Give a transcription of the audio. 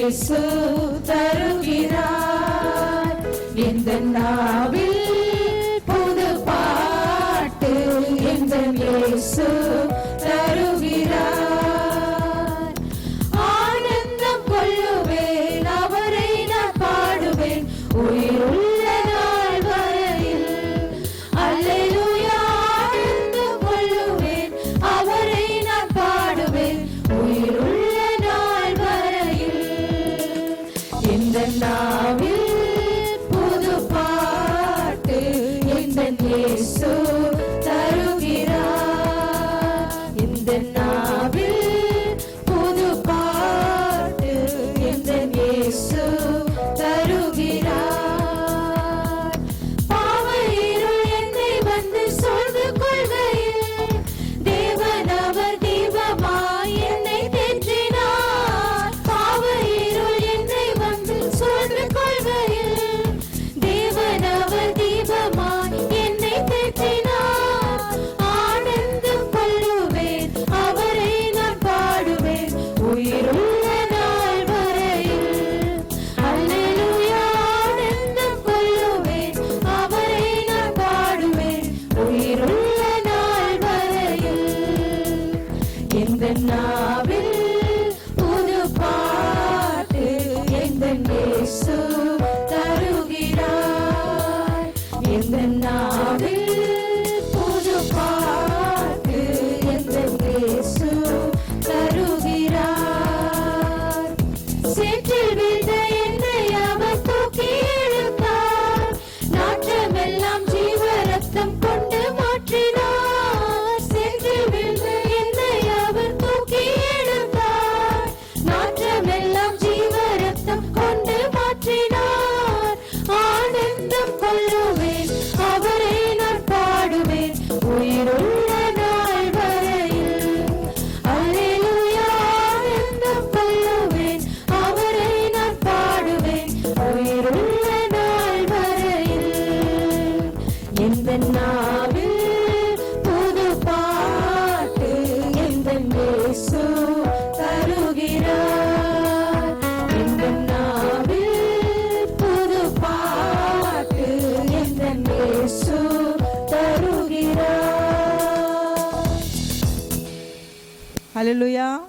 இயேசு தருகிறார். இந்த நாவில் புது பாட்டு இந்த இயேசு தருகிறார். ஆனந்தம் கொள்ளுவேன், அவரை நான் பாடுவேன் உயிருள்ள நாள் வரையில். அல்லேலூயா, ஆனந்தம் கொள்ளுவேன், அவரை நான் பாடுவேன் உயிருள்ள நாள் வரையில். இந்த நாவில் புது பாட்டு இந்த இயேசு தருகிறார். இந்த நாவில் புது பாட்டு இந்த இயேசு தருகிறார். பாவ இருள் என்னை வந்து சூழ்ந்து கொள்கையில் தேவன் அவர் தீபமாய் என்னை தேற்றினார். பாவ இருள் என்னை வந்து சூழ்ந்து கொள்கையில் தேவன் அவர் தீபமாய் என்னை தேற்றினார். ஆனந்தம் கொள்ளுவேன், அவரை நான் பாடுவேன் உயிருள்ள நாள் வரையில். அல்லேலூயா, ஆனந்தம் கொள்ளுவேன், அவரை நான் பாடுவேன் உயிருள்ள நாள் வரையில். இந்த நாவில் புது பாட்டு இந்த இயேசு தருகிறார். இந்த நாவில் புது பாட்டு இந்த இயேசு தருகிறார். சேற்றில் வீழ்ந்த என்னை அவர் தூக்கி இழுத்தார். நாற்றமெல்லாம் ஜீவ ரத்தம் கொண்டு மாற்றினார். சேற்றில் வீழ்ந்த என்னை அவர் தூக்கி இழுத்தார். நாற்றமெல்லாம் ஜீவ ரத்தம் கொண்டு மாற்றினார். ஆனந்தம் கொள்ளுவேன், அவரை நான் பாடுவேன் உயிருள்ள நாள் வரையில். அல்லேலூயா, ஆனந்தம் கொள்ளுவேன், அவரை நான் பாடுவேன் உயிருள்ள நாள் வரையில். இந்த நாவில் புது பாட்டு இந்த இயேசு தருகிறார். இந்த நாவில் புது பாட்டு இந்த இயேசு தருகிறார். ஹல்லேலூயா.